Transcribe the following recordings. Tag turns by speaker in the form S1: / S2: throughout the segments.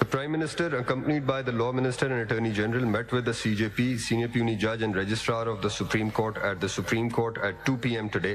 S1: The Prime Minister, accompanied by the Law Minister and Attorney General, met with the CJP, Senior Puisne Judge and Registrar of the Supreme Court at the Supreme Court at 2 p.m. today,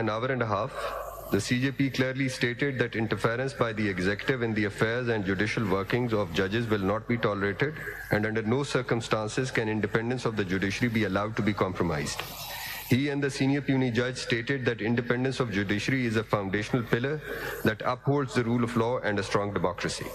S1: an hour and a half. The CJP clearly stated that interference by the executive in the affairs and judicial workings of judges will not be tolerated, and under no circumstances can independence of the judiciary be allowed to be compromised. He and the Senior Puisne Judge stated that independence of judiciary is a foundational pillar that upholds the rule of law and a strong democracy.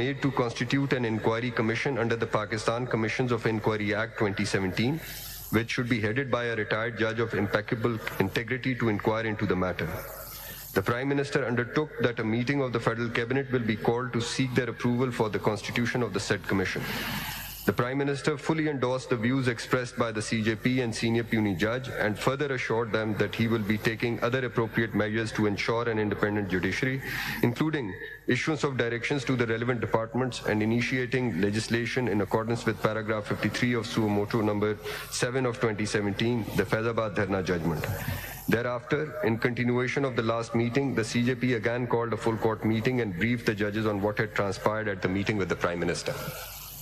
S1: made to constitute an inquiry commission under the Pakistan Commissions of Inquiry Act 2017, which should be headed by a retired judge of impeccable integrity to inquire into the matter. The Prime Minister undertook that a meeting of the Federal Cabinet will be called to seek their approval for the constitution of the said commission. The Prime Minister fully endorsed the views expressed by the CJP and Senior Puisne Judge and further assured them that he will be taking other appropriate measures to ensure an independent judiciary, including issuance of directions to the relevant departments and initiating legislation in accordance with paragraph 53 of Suo Motu number 7 of 2017, the Faizabad Dharna judgment. Thereafter, in continuation of the last meeting, the CJP again called a full court meeting and briefed the judges on what had transpired at the meeting with the Prime Minister.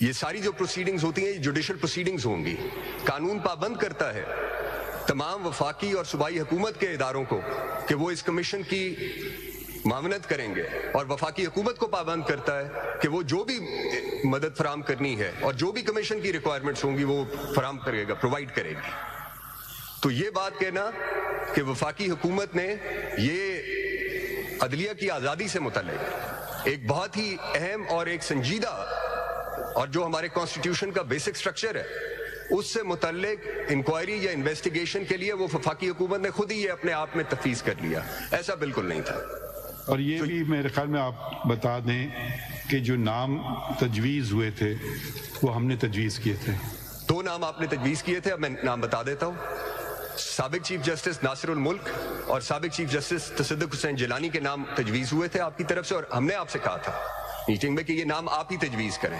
S1: یہ ساری جو proceedings ہوتی ہیں یہ judicial proceedings ہوں گی. قانون پابند کرتا ہے تمام وفاقی اور صوبائی حکومت کے اداروں کو کہ وہ اس کمیشن کی معاونت کریں گے, اور وفاقی حکومت کو پابند کرتا ہے کہ وہ جو بھی مدد فراہم کرنی ہے اور جو بھی کمیشن کی ریکوائرمنٹس ہوں گی وہ فراہم کرے گا, پرووائڈ کرے گی. تو یہ بات کہنا کہ وفاقی حکومت نے یہ عدلیہ کی آزادی سے متعلق ایک بہت ہی اہم اور ایک سنجیدہ اور جو ہمارے کانسٹیٹیوشن کا بیسک سٹرکچر ہے اس سے متعلق انکوائری یا انویسٹیگیشن کے لیے وہ وفاقی حکومت نے خود ہی یہ اپنے آپ میں تفویض کر لیا. ایسا بالکل نہیں تھا.
S2: اور یہ بھی میرے خیال میں آپ بتا دیں کہ جو نام تجویز ہوئے تھے وہ ہم نے تجویز کیے تھے.
S1: 2 نام آپ نے تجویز کیے تھے, اب میں نام بتا دیتا ہوں. سابق چیف جسٹس ناصر الملک اور سابق چیف جسٹس تصدق حسین جیلانی کے نام تجویز ہوئے تھے آپ کی طرف سے, اور ہم نے آپ سے کہا تھا میٹنگ میں کہ یہ نام آپ ہی تجویز کریں.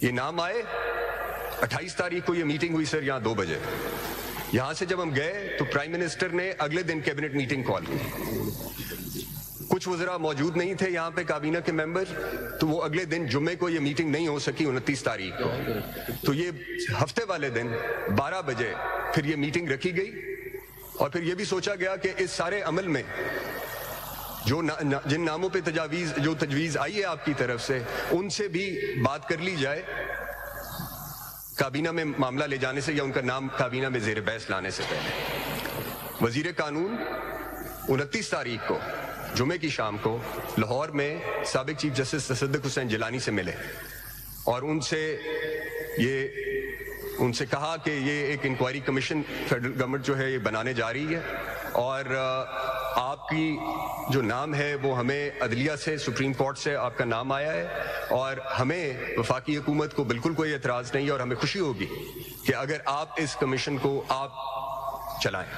S1: یہ نام آئے. 28 تاریخ کو یہ میٹنگ ہوئی سر یہاں 2 بجے. یہاں سے جب ہم گئے تو پرائم منسٹر نے اگلے دن کیبنٹ میٹنگ کال کی. کچھ وزراء موجود نہیں تھے یہاں پہ کابینہ کے ممبر, تو وہ اگلے دن جمعے کو یہ میٹنگ نہیں ہو سکی 29 تاریخ کو. تو یہ ہفتے والے دن 12 بجے پھر یہ میٹنگ رکھی گئی, اور پھر یہ بھی سوچا گیا کہ اس سارے عمل میں جو جن ناموں پہ تجویز آئی ہے آپ کی طرف سے ان سے بھی بات کر لی جائے کابینہ میں معاملہ لے جانے سے یا ان کا نام کابینہ میں زیر بحث لانے سے پہلے. وزیر قانون 29 تاریخ کو جمعے کی شام کو لاہور میں سابق چیف جسٹس تصدق حسین جیلانی سے ملے اور ان سے کہا کہ یہ ایک انکوائری کمیشن فیڈرل گورنمنٹ جو ہے یہ بنانے جا رہی ہے, اور آپ کی جو نام ہے وہ ہمیں عدلیہ سے سپریم کورٹ سے آپ کا نام آیا ہے, اور ہمیں وفاقی حکومت کو بالکل کوئی اعتراض نہیں ہے, اور ہمیں خوشی ہوگی کہ اگر آپ اس کمیشن کو آپ چلائیں.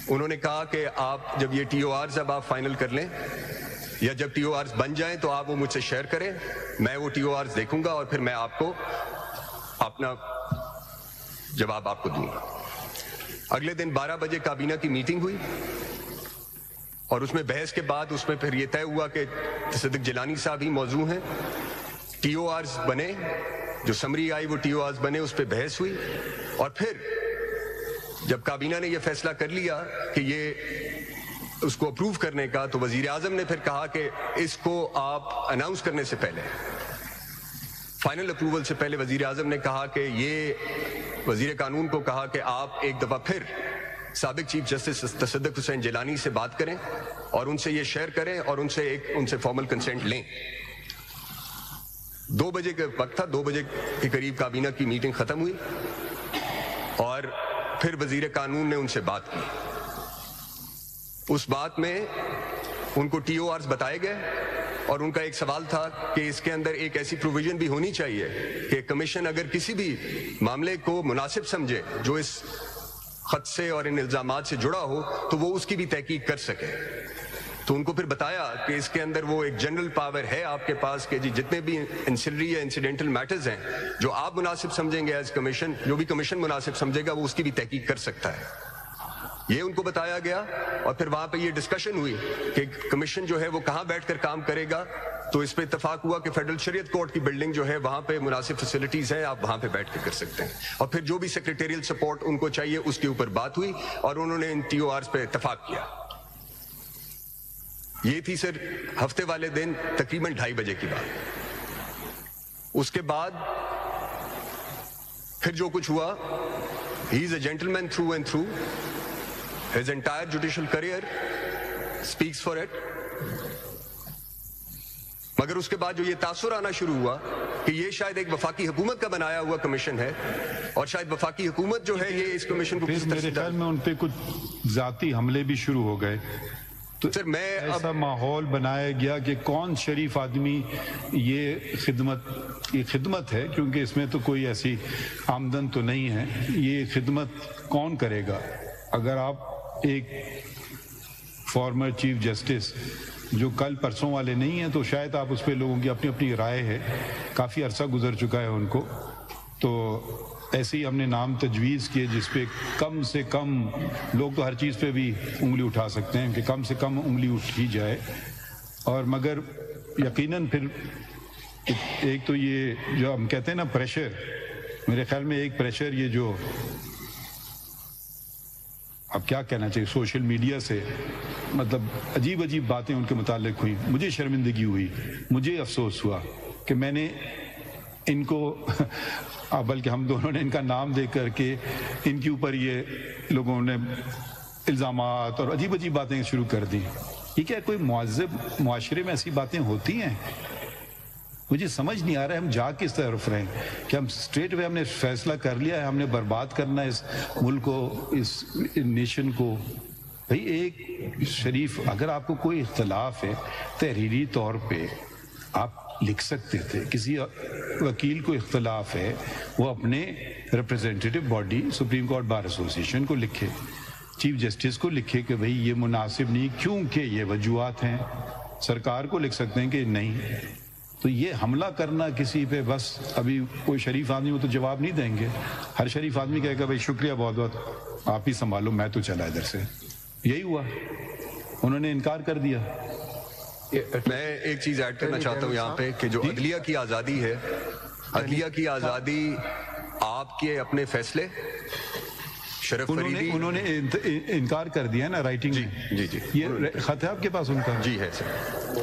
S1: انہوں نے کہا کہ آپ جب یہ ٹی او آرز اب آپ فائنل کر لیں یا جب ٹی او آرز بن جائیں تو آپ وہ مجھ سے شیئر کریں, میں وہ ٹی او آرز دیکھوں گا اور پھر میں آپ کو اپنا جواب آپ کو دوں گا. اگلے دن 12 بجے کابینہ کی میٹنگ ہوئی, اور اس میں بحث کے بعد اس میں پھر یہ طے ہوا کہ تصدق جیلانی صاحب ہی موضوع ہیں. ٹی او آرز بنے, جو سمری آئی وہ ٹی او آرز بنے, اس پہ بحث ہوئی, اور پھر جب کابینہ نے یہ فیصلہ کر لیا کہ یہ اس کو اپروو کرنے کا, تو وزیر اعظم نے پھر کہا کہ اس کو آپ اناؤنس کرنے سے پہلے, فائنل اپروول سے پہلے وزیر اعظم نے کہا کہ یہ وزیر قانون کو کہا کہ آپ ایک دفعہ پھر سابق چیف جسٹس تصدق حسین جیلانی سے بات کریں اور ان سے یہ شیئر کریں اور ان سے فارمل کنسنٹ لیں. 2 بجے کا وقت تھا, 2 بجے کے قریب کابینہ کی میٹنگ ختم ہوئی, اور پھر وزیر قانون نے ان سے بات کی. اس بات میں ان کو ٹی او آرز بتائے گئے, اور ان کا ایک سوال تھا کہ اس کے اندر ایک ایسی پروویژن بھی ہونی چاہیے کہ کمیشن اگر کسی بھی معاملے کو مناسب سمجھے جو اس خط سے اور ان الزامات سے جڑا ہو تو وہ اس کی بھی تحقیق کر سکے. تو ان کو پھر بتایا کہ اس کے اندر وہ ایک جنرل پاور ہے آپ کے پاس کہ جی جتنے بھی انسلری یا انسیڈنٹل میٹرز ہیں جو آپ مناسب سمجھیں گے ایز کمیشن, جو بھی کمیشن مناسب سمجھے گا وہ اس کی بھی تحقیق کر سکتا ہے. یہ ان کو بتایا گیا, اور پھر وہاں پہ یہ ڈسکشن ہوئی کہ کمیشن جو ہے وہ کہاں بیٹھ کر کام کرے گا. تو اس پہ اتفاق ہوا کہ فیڈرل شریعت کورٹ کی بلڈنگ جو ہے وہاں پہ مناسب فیسلٹیز ہیں, آپ وہاں پہ بیٹھ کے کر سکتے ہیں. اور پھر جو بھی سیکریٹریل سپورٹ ان کو چاہیے اس کے اوپر بات ہوئی, اور انہوں نے ان ٹی او آرز پہ اتفاق کیا. یہ تھی سر ہفتے والے دن تقریباً 2:30 بجے کی بات. اس کے بعد پھر جو کچھ ہوا, he is a gentleman through and through, his entire judicial career speaks for it. مگر اس کے بعد جو یہ تاثر آنا شروع ہوا کہ یہ شاید ایک وفاقی حکومت کا بنایا ہوا کمیشن ہے, اور شاید وفاقی حکومت جو ہے یہ اس کمیشن کو
S2: میرے خیال میں ان پہ کچھ ذاتی حملے بھی شروع ہو گئے. تو
S1: سر میں
S2: ایسا ماحول بنایا گیا کہ کون شریف آدمی یہ خدمت ہے, کیونکہ اس میں تو کوئی ایسی آمدن تو نہیں ہے, یہ خدمت کون کرے گا. اگر آپ ایک فارمر چیف جسٹس جو کل پرسوں والے نہیں ہیں تو شاید آپ اس پہ لوگوں کی اپنی اپنی رائے ہے, کافی عرصہ گزر چکا ہے ان کو, تو ایسے ہی ہم نے نام تجویز کیے جس پہ کم سے کم لوگ تو ہر چیز پہ بھی انگلی اٹھا سکتے ہیں کہ کم سے کم انگلی اٹھی جائے. اور مگر یقیناً پھر ایک تو یہ جو ہم کہتے ہیں نا پریشر، میرے خیال میں ایک پریشر یہ جو اب کیا کہنا چاہیے سوشل میڈیا سے مطلب عجیب عجیب باتیں ان کے متعلق ہوئی، مجھے شرمندگی ہوئی، مجھے افسوس ہوا کہ میں نے ان کو بلکہ ہم دونوں نے ان کا نام دے کر کے ان کے اوپر یہ لوگوں نے الزامات اور عجیب عجیب باتیں شروع کر دی. یہ کیا کوئی مہذب معاشرے میں ایسی باتیں ہوتی ہیں؟ مجھے سمجھ نہیں آ رہا ہے ہم جا کس طرف رہے ہیں کہ ہم اسٹریٹ وے ہم نے فیصلہ کر لیا ہے ہم نے برباد کرنا ہے اس ملک کو، اس نیشن کو. بھئی ایک شریف اگر آپ کو کوئی اختلاف ہے تحریری طور پہ آپ لکھ سکتے تھے، کسی وکیل کو اختلاف ہے وہ اپنے representative body supreme court bar association کو لکھے، چیف جسٹس کو لکھے کہ بھئی یہ مناسب نہیں کیونکہ یہ وجوہات ہیں. سرکار کو لکھ سکتے ہیں کہ نہیں. تو یہ حملہ کرنا کسی پہ بس ابھی کوئی شریف آدمی وہ تو جواب نہیں دیں گے. ہر شریف آدمی کہے گا بھائی شکریہ بہت بہت آپ ہی سنبھالو میں تو چلا ادھر سے. یہی ہوا، انہوں نے انکار کر دیا.
S1: میں ایک چیز ایڈ کرنا چاہتا ہوں یہاں پہ کہ جو عدلیہ کی آزادی ہے، عدلیہ کی آزادی آپ کے اپنے فیصلے شرف فریدی
S2: انہوں نے انکار کر دیا نا رائٹنگ میں.
S1: جی
S2: یہ خط ہے آپ کے پاس ان کا؟
S1: جی ہے سر.